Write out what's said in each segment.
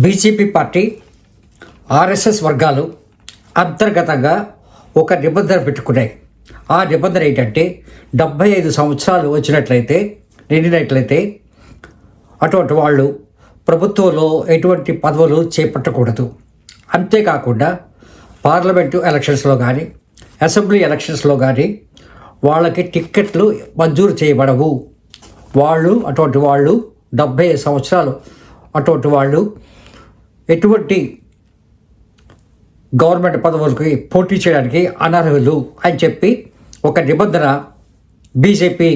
BJP party RSS వర్గాలు అంతర్గతంగా ఒక నిబంధన పెట్టుకున్నాయి. ఆ నిబంధన ఏంటంటే 75 సంవత్సరాలు నిండినట్లయితే అటువంటి వాళ్ళు ప్రభుత్వంలో ఎటువంటి పదవులు చేపట్టకూడదు. అంతేకాకుండా పార్లమెంటు ఎలక్షన్స్లో కానీ అసెంబ్లీ ఎలక్షన్స్లో కానీ వాళ్ళకి టిక్కెట్లు మంజూరు చేయబడవు. అటువంటి వాళ్ళు 75 సంవత్సరాలు అటువంటి వాళ్ళు ఎటువంటి గవర్నమెంట్ పదవులకి పోటీ చేయడానికి అనర్హులు అని చెప్పి ఒక నిబంధన బీజేపీ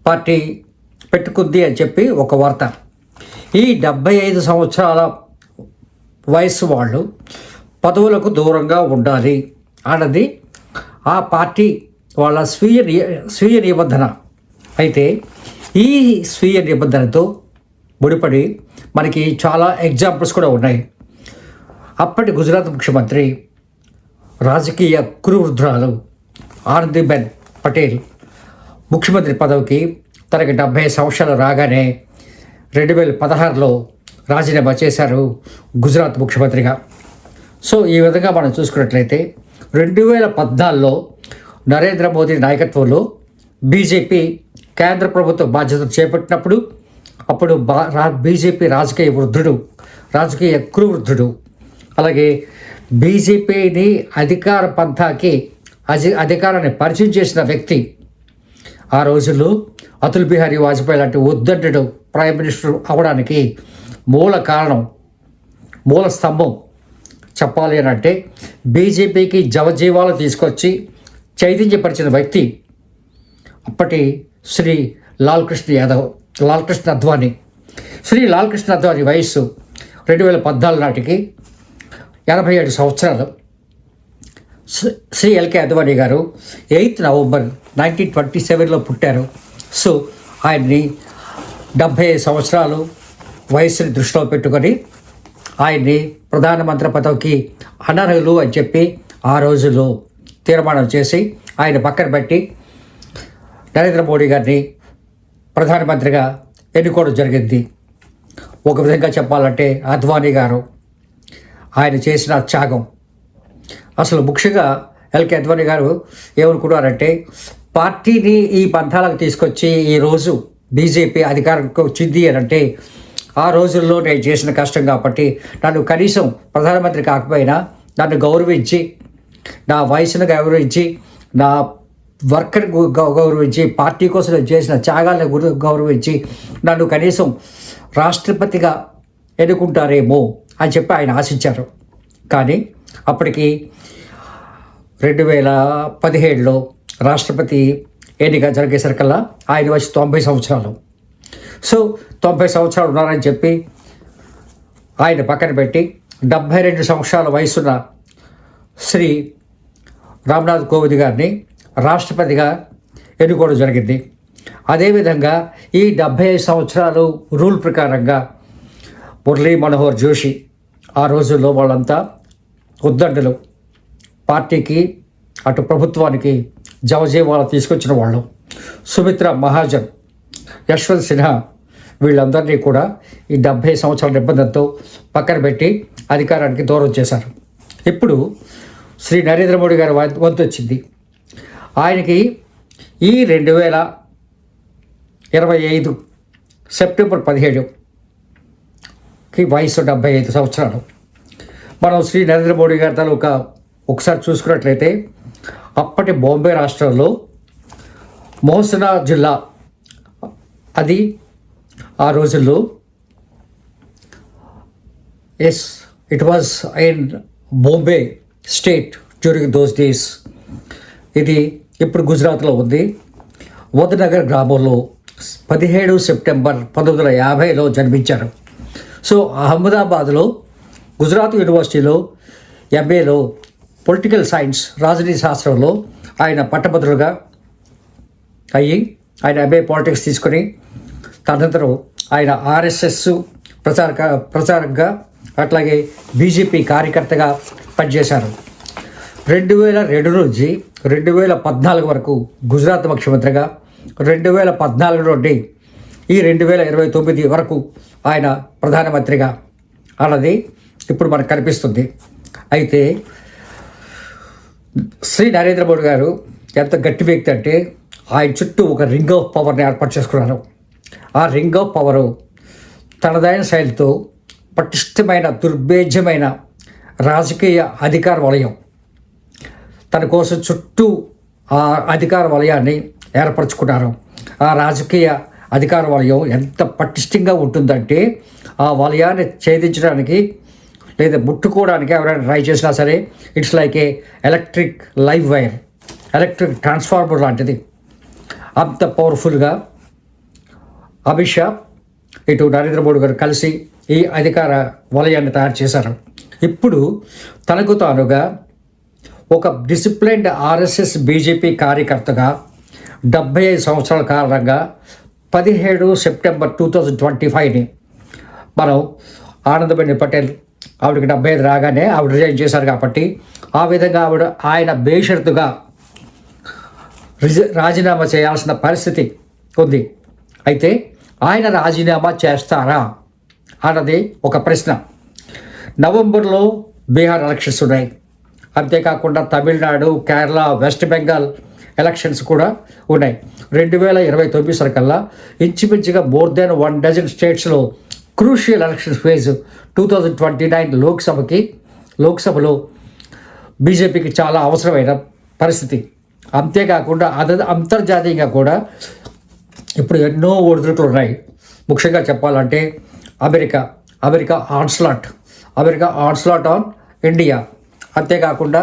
పార్టీ పెట్టుకుంది అని చెప్పి ఒక వార్త. ఈ 75 సంవత్సరాల వయసు వాళ్ళు పదవులకు దూరంగా ఉండాలి అన్నది ఆ పార్టీ వాళ్ళ స్వీయ నిబంధన. అయితే ఈ స్వీయ నిబంధనతో ముడిపడి మనకి చాలా ఎగ్జాంపుల్స్ కూడా ఉన్నాయి. అప్పటి గుజరాత్ ముఖ్యమంత్రి రాజకీయ కురువృద్ధురాలు ఆనందీబెన్ పటేల్ ముఖ్యమంత్రి పదవికి తనకి 70 సంవత్సరాలు రాగానే 2016లో రాజీనామా చేశారు గుజరాత్ ముఖ్యమంత్రిగా. సో ఈ విధంగా మనం చూసుకున్నట్లయితే 2014లో నరేంద్ర మోదీ నాయకత్వంలో బీజేపీ కేంద్ర ప్రభుత్వ బాధ్యతలు చేపట్టినప్పుడు అప్పుడు బీజేపీ రాజకీయ కురువృద్ధుడు, అలాగే బీజేపీని అధికార పంథాకి అధికారాన్ని పరిచయం చేసిన వ్యక్తి, ఆ రోజుల్లో అతుల్ బిహారీ వాజ్పేయి లాంటి ఉద్దండుడు ప్రైమ్ మినిస్టర్ అవడానికి మూల స్తంభం చెప్పాలి అని అంటే బీజేపీకి జవజీవాలు తీసుకొచ్చి చైతన్యపరిచిన వ్యక్తి అప్పటి శ్రీ లాల్ కృష్ణ అద్వానీ. శ్రీ లాల్ కృష్ణ అద్వానీ వయస్సు 2014 నాటికి 87 సంవత్సరాలు. శ్రీ ఎల్కే అద్వానీ గారు 8th నవంబర్ 1927లో పుట్టారు. సో ఆయన్ని 75 సంవత్సరాలు వయస్సుని దృష్టిలో పెట్టుకొని ఆయన్ని ప్రధానమంత్రి పదవికి అనర్హులు అని చెప్పి ఆ రోజుల్లో తీర్మానం చేసి ఆయన పక్కన పెట్టి నరేంద్ర మోడీ గారిని ప్రధానమంత్రిగా ఎన్నుకోవడం జరిగింది. ఒక విధంగా చెప్పాలంటే అద్వానీ గారు ఆయన చేసిన త్యాగం, అసలు ముఖ్యంగా ఎల్కే అద్వానీ గారు ఏమనుకున్నారంటే పార్టీని ఈ పంథాలకు తీసుకొచ్చి ఈరోజు బీజేపీ అధికారంకి వచ్చింది అని అంటే ఆ రోజుల్లో నేను చేసిన కష్టం కాబట్టి నన్ను కనీసం ప్రధానమంత్రి కాకపోయినా నన్ను గౌరవించి, నా వయసును గౌరవించి, నా వర్క్ని గౌరవించి, పార్టీ కోసం నేను చేసిన త్యాగాలను గౌరవించి నన్ను కనీసం రాష్ట్రపతిగా ఎన్నుకుంటారేమో అని చెప్పి ఆయన ఆశించారు. కానీ అప్పటికి 2017లో రాష్ట్రపతి ఎన్నిక జరిగేసరికల్లా ఆయన వయసు 90 సంవత్సరాలు. సో 90 సంవత్సరాలు ఉన్నారని చెప్పి ఆయన పక్కన పెట్టి 72 సంవత్సరాల వయసున్న శ్రీ రామ్నాథ్ కోవింద్ గారిని రాష్ట్రపతిగా ఎన్నుకోవడం జరిగింది. అదేవిధంగా ఈ 75 సంవత్సరాలు రూల్ ప్రకారంగా మురళీ మనోహర్ జోషి, ఆ రోజుల్లో వాళ్ళంతా ఉద్దండులు, పార్టీకి అటు ప్రభుత్వానికి జవజీవాలు తీసుకొచ్చిన వాళ్ళు, సుమిత్రా మహాజన్, యశ్వంత్ సిన్హా, వీళ్ళందరినీ కూడా ఈ 70 సంవత్సరాల నిబంధనతో పక్కన పెట్టి అధికారానికి దూరం చేశారు. ఇప్పుడు శ్రీ నరేంద్ర మోడీ గారి వంతు వచ్చింది. ఆయనకి ఈ 2025 సెప్టెంబర్ 17కి వయసు 75 సంవత్సరాలు. మనం శ్రీ నరేంద్ర మోడీ గారి తాలూకా ఒకసారి చూసుకున్నట్లయితే అప్పటి బాంబే రాష్ట్రంలో మొహసనా జిల్లా, అది ఆ రోజుల్లో it was in Bombay state during those days. ఇది ఇప్పుడు గుజరాత్లో ఉంది. వద్నగర్ గ్రామంలో 17 సెప్టెంబర్ 1950లో జన్మించారు. సో అహ్మదాబాద్లో గుజరాత్ యూనివర్సిటీలో ఎంఏలో పొలిటికల్ సైన్స్, రాజనీతి శాస్త్రంలో ఆయన పట్టభద్రులుగా అయ్యి ఆయన ఎంఏ పాలిటిక్స్ తీసుకొని తదనంతరం ఆయన ఆర్ఎస్ఎస్ ప్రచారంగా అట్లాగే బీజేపీ కార్యకర్తగా పనిచేశారు. 2002 నుంచి 2014 వరకు గుజరాత్ ముఖ్యమంత్రిగా, 2014 నుండి ఈ 2029 వరకు ఆయన ప్రధానమంత్రిగా అన్నది ఇప్పుడు మనకు కనిపిస్తుంది. అయితే శ్రీ నరేంద్ర మోడీ గారు ఎంత గట్టి వ్యక్తి అంటే ఆయన చుట్టూ ఒక రింగ్ ఆఫ్ పవర్ని ఏర్పాటు చేసుకున్నారు. ఆ రింగ్ ఆఫ్ పవరు తనదైన శైలితో పటిష్టమైన దుర్భేద్యమైన రాజకీయ అధికార వలయం తన కోసం చుట్టూ ఆ అధికార వలయాన్ని ఏర్పరచుకున్నారు. ఆ రాజకీయ అధికార వలయం ఎంత పటిష్టంగా ఉంటుందంటే ఆ వలయాన్ని ఛేదించడానికి లేదా ముట్టుకోవడానికి ఎవరైనా ట్రై చేసినా సరే it's like A electric live wire, electric transformer లాంటిది. అంత పవర్ఫుల్గా అమిత్ షా ఇటు నరేంద్ర మోడీ గారు కలిసి ఈ అధికార వలయాన్ని తయారు చేశారు. ఇప్పుడు తనకు తానుగా ఒక డిసిప్లైన్డ్ ఆర్ఎస్ఎస్ బీజేపీ కార్యకర్తగా 75 సంవత్సరాల కారణంగా 17 సెప్టెంబర్ 2025ని మనం ఆనందబెన్ పటేల్ ఆవిడకి 75 రాగానే ఆవిడ రిజైన్ చేశారు కాబట్టి ఆ విధంగా ఆయన బేషరతుగా రాజీనామా చేయాల్సిన పరిస్థితి ఉంది. అయితే ఆయన రాజీనామా చేస్తారా అన్నది ఒక ప్రశ్న. నవంబర్లో బీహార్ ఎలక్షన్స్ ఉన్నాయి. అంతేకాకుండా తమిళనాడు, కేరళ, వెస్ట్ బెంగాల్ ఎలక్షన్స్ కూడా ఉన్నాయి. 2029 సరికల్లా ఇంచుమించుగా మోర్ దెన్ 1 డజన్ స్టేట్స్లో క్రూషియల్ ఎలక్షన్స్ ఫేజ్ 2029 లోక్సభలో బీజేపీకి చాలా అవసరమైన పరిస్థితి. అంతేకాకుండా అంతర్జాతీయంగా కూడా ఇప్పుడు ఎన్నో ఒడిదుడుకులు ఉన్నాయి. ముఖ్యంగా చెప్పాలంటే అమెరికా ఆన్స్లాట్ ఆన్ ఇండియా, అంతేకాకుండా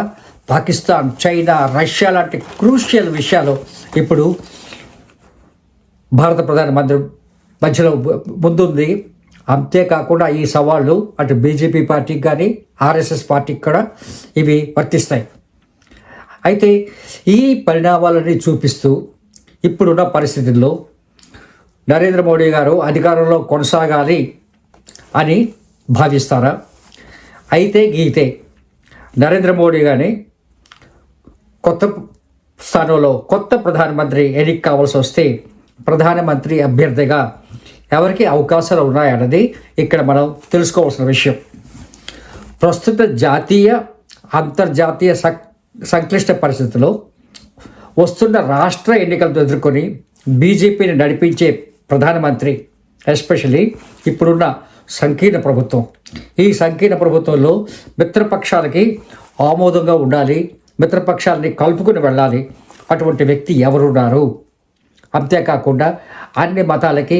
పాకిస్తాన్, చైనా, రష్యా లాంటి క్రూషియల్ విషయాలు ఇప్పుడు భారత ప్రధానమంత్రి మధ్యలో ముందుంది. అంతేకాకుండా ఈ సవాళ్ళు అటు బీజేపీ పార్టీకి కానీ ఆర్ఎస్ఎస్ పార్టీకి కూడా ఇవి వర్తిస్తాయి. అయితే ఈ పరిణామాలని చూపిస్తూ ఇప్పుడున్న పరిస్థితుల్లో నరేంద్ర మోడీ గారు అధికారంలో కొనసాగాలి అని భావిస్తారా? అయితే గీతే నరేంద్ర మోడీ గారిని కొత్త స్థానంలో కొత్త ప్రధానమంత్రి ఎన్నిక కావాల్సి వస్తే ప్రధానమంత్రి అభ్యర్థిగా ఎవరికి అవకాశాలు ఉన్నాయన్నది ఇక్కడ మనం తెలుసుకోవాల్సిన విషయం. ప్రస్తుత జాతీయ అంతర్జాతీయ సంక్లిష్ట పరిస్థితుల్లో వస్తున్న రాష్ట్ర ఎన్నికలతో ఎదుర్కొని బీజేపీని నడిపించే ప్రధానమంత్రి, ఎస్పెషలీ ఇప్పుడున్న సంకీర్ణ ప్రభుత్వం, ఈ సంకీర్ణ ప్రభుత్వంలో మిత్రపక్షాలకి ఆమోదంగా ఉండాలి, మిత్రపక్షాలని కలుపుకుని వెళ్ళాలి. అటువంటి వ్యక్తి ఎవరున్నారు? అంతేకాకుండా అన్ని మతాలకి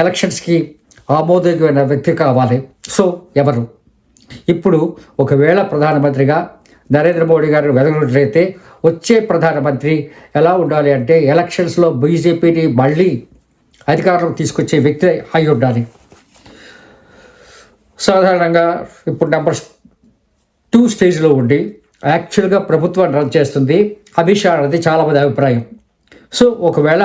ఎలక్షన్స్కి ఆమోదయోగ్యమైన వ్యక్తి కావాలి. సో ఎవరు? ఇప్పుడు ఒకవేళ ప్రధానమంత్రిగా నరేంద్ర మోడీ గారు వెదగనట్లయితే వచ్చే ప్రధానమంత్రి ఎలా ఉండాలి అంటే ఎలక్షన్స్లో బీజేపీని మళ్ళీ అధికారంలోకి తీసుకొచ్చే వ్యక్తి అయి ఉండాలి. సాధారణంగా ఇప్పుడు నెంబర్ 2 స్టేజ్లో ఉండి యాక్చువల్గా ప్రభుత్వాన్ని రన్ చేస్తుంది అమిత్ షా అనేది చాలామంది అభిప్రాయం. సో ఒకవేళ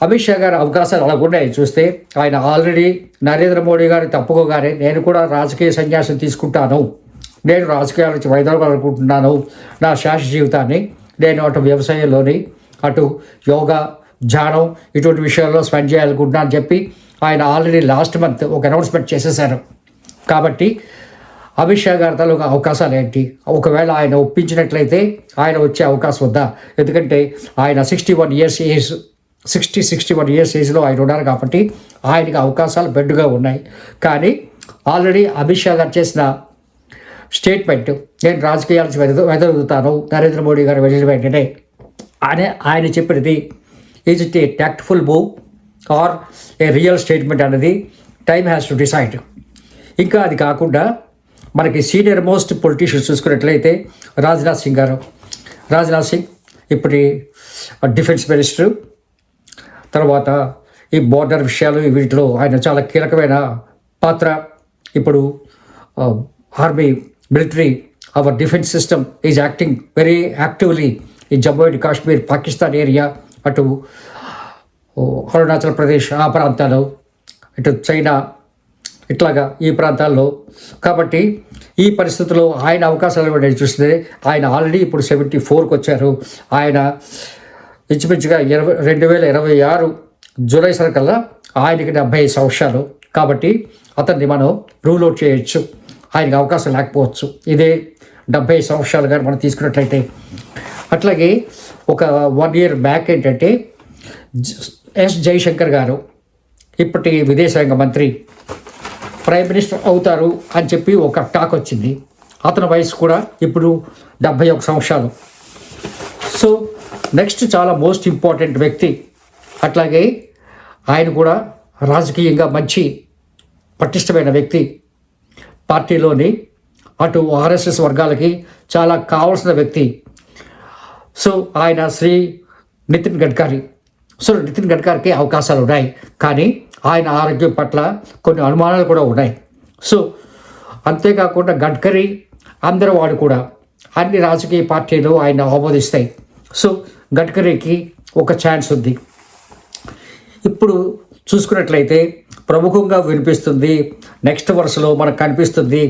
అమిత్ షా గారి అవకాశాలు అలా ఉన్నాయి చూస్తే ఆయన ఆల్రెడీ నరేంద్ర మోడీ గారిని తప్పుకోగానే నేను కూడా రాజకీయ సన్యాసం తీసుకుంటాను, నేను రాజకీయాల నుంచి వైదొలగాలనుకుంటున్నాను, నా శాశ్వత జీవితాన్ని నేను అటు వ్యవసాయంలోని అటు యోగా, ధ్యానం ఇటువంటి విషయాల్లో స్పెండ్ చేయాలనుకుంటున్నాను అని చెప్పి ఆయన ఆల్రెడీ లాస్ట్ మంత్ ఒక అనౌన్స్మెంట్ చేసేసారు. కాబట్టి అమిత్ షా గారి తాలూకా అవకాశాలు ఏంటి? ఒకవేళ ఆయన ఒప్పించినట్లయితే ఆయన వచ్చే అవకాశం ఉందా? ఎందుకంటే ఆయన 61 ఇయర్స్ ఏజ్లో ఆయన ఉన్నారు కాబట్టి ఆయనకి అవకాశాలు బెడ్డుగా ఉన్నాయి. కానీ ఆల్రెడీ అమిత్ షా గారు చేసిన స్టేట్మెంట్, నేను రాజకీయాల నుంచి వెదలుగుతాను నరేంద్ర మోడీ గారు వెళ్ళిన వెంటనే ఆయన చెప్పినది is it a tactful move or a real statement అన్నది టైమ్ హ్యాస్ టు డిసైడ్. ఇంకా అది కాకుండా మనకి సీనియర్ మోస్ట్ పొలిటీషియన్స్ చూసుకున్నట్లయితే రాజ్నాథ్ సింగ్ ఇప్పుడు డిఫెన్స్ మినిస్టర్, తర్వాత ఈ బోర్డర్ విషయాలు వీటిలో ఆయన చాలా కీలకమైన పాత్ర. ఇప్పుడు army, military, our defence system is acting very actively ఈ జమ్మూ అండ్ కాశ్మీర్, పాకిస్తాన్ ఏరియా, అటు అరుణాచల్ ప్రదేశ్ ఆ ప్రాంతాలు, ఇటు చైనా, ఇట్లాగా ఈ ప్రాంతాల్లో. కాబట్టి ఈ పరిస్థితుల్లో ఆయన అవకాశాలు చూస్తే ఆయన ఆల్రెడీ ఇప్పుడు 74కి వచ్చారు. ఆయన ఇంచుమించుగా 2026 జూలై సరికల్లా ఆయనకి 75 సంవత్సరాలు. కాబట్టి అతన్ని మనం రూల్ అవుట్ చేయొచ్చు, ఆయనకి అవకాశం లేకపోవచ్చు. ఇదే 70 సంవత్సరాలు కానీ మనం తీసుకున్నట్లయితే. అట్లాగే ఒక 1 year బ్యాక్ ఏంటంటే ఎస్ జయశంకర్ గారు, ఇప్పటి విదేశాంగ మంత్రి, ప్రైమ్ మినిస్టర్ అవుతారు అని చెప్పి ఒక టాక్ వచ్చింది. అతని వయసు కూడా ఇప్పుడు 71 సంవత్సరాలు. సో నెక్స్ట్ చాలా మోస్ట్ ఇంపార్టెంట్ వ్యక్తి. అట్లాగే ఆయన కూడా రాజకీయంగా మంచి పటిష్టమైన వ్యక్తి, పార్టీలోని అటు ఆర్ఎస్ఎస్ వర్గాలకి చాలా కావాల్సిన వ్యక్తి. సో ఆయన శ్రీ నితిన్ గడ్కరీ. సో నితిన్ గడ్కరీకి అవకాశాలు ఉన్నాయి, కానీ ఆయన ఆరోగ్యం పట్ల కొన్ని అనుమానాలు కూడా ఉన్నాయి. సో అంతేకాకుండా గడ్కరీ అందరూ వాడు కూడా అన్ని రాజకీయ పార్టీలు ఆయన ఆమోదిస్తాయి. సో గడ్కరీకి ఒక ఛాన్స్ ఉంది. ఇప్పుడు చూసుకున్నట్లయితే ప్రముఖంగా వినిపిస్తుంది, నెక్స్ట్ వరుసలో మనకు కనిపిస్తుంది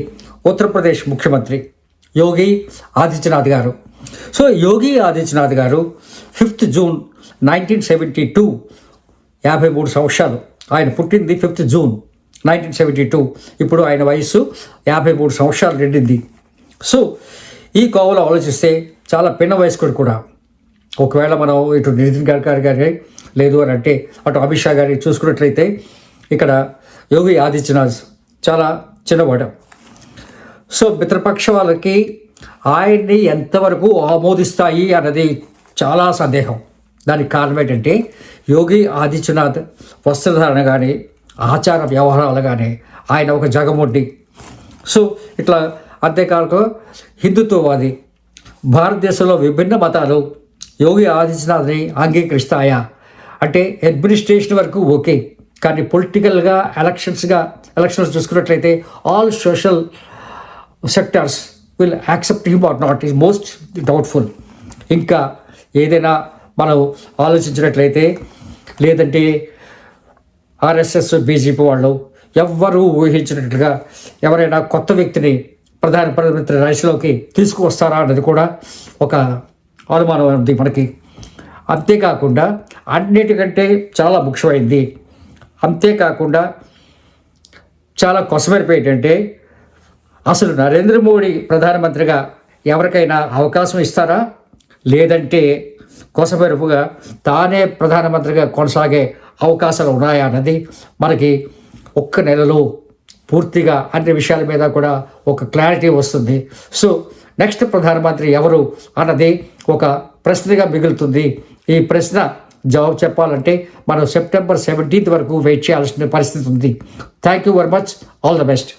ఉత్తరప్రదేశ్ ముఖ్యమంత్రి యోగి ఆదిత్యనాథ్ గారు. సో యోగి ఆదిత్యనాథ్ గారు 5th June 1972, 53 సంవత్సరాలు. ఆయన పుట్టింది 5th June 1972. ఇప్పుడు ఆయన వయసు 53 సంవత్సరాలు నిండింది. సో ఈ కోవలో ఆలోచిస్తే చాలా పిన్న వయస్కుడు కూడా. ఒకవేళ మనం ఇటు నితిన్ గడ్కరీ గారి లేదు అని అంటే అటు అమిత్ షా గారిని చూసుకున్నట్లయితే ఇక్కడ యోగి ఆదిత్యనాథ్ చాలా చిన్నవాడు. సో మిత్రపక్ష వాళ్ళకి ఆయన్ని ఎంతవరకు ఆమోదిస్తాయి అన్నది చాలా సందేహం. దానికి కారణం ఏంటంటే యోగి ఆదిత్యనాథ్ వస్త్రధారణ కానీ ఆచార వ్యవహారాలు కానీ ఆయన ఒక జగమొడ్డి. సో ఇట్లా అంతేకాక హిందుత్వవాది. భారతదేశంలో విభిన్న మతాలు యోగి ఆదిత్యనాథ్ని అంగీకరిస్తాయా అంటే అడ్మినిస్ట్రేషన్ వరకు ఓకే, కానీ పొలిటికల్గా ఎలక్షన్స్ చూసుకున్నట్లయితే all social sectors will accept him or not is most doubtful. ఇంకా ఏదైనా మనం ఆలోచించినట్లయితే లేదంటే ఆర్ఎస్ఎస్ బీజేపీ వాళ్ళు ఎవ్వరూ ఊహించినట్లుగా ఎవరైనా కొత్త వ్యక్తిని ప్రధానమంత్రి రైస్లోకి తీసుకువస్తారా అన్నది కూడా ఒక అనుమానం ఉంది మనకి. అంతేకాకుండా అన్నిటికంటే చాలా ముఖ్యమైంది, అంతేకాకుండా చాలా కొసమెరుపు ఏంటంటే అసలు నరేంద్ర మోడీ ప్రధానమంత్రిగా ఎవరికైనా అవకాశం ఇస్తారా, లేదంటే కొసమెరుపుగా తానే ప్రధానమంత్రిగా కొనసాగే అవకాశాలు ఉన్నాయా అన్నది మనకి ఒక్క నెలలో పూర్తిగా అన్ని విషయాల మీద కూడా ఒక క్లారిటీ వస్తుంది. సో నెక్స్ట్ ప్రధానమంత్రి ఎవరు అన్నది ఒక ప్రశ్నగా మిగులుతుంది. ఈ ప్రశ్న జవాబు చెప్పాలంటే మనం September 17th వరకు వెయిట్ చేయాల్సిన పరిస్థితి ఉంది. Thank you very much. All the best.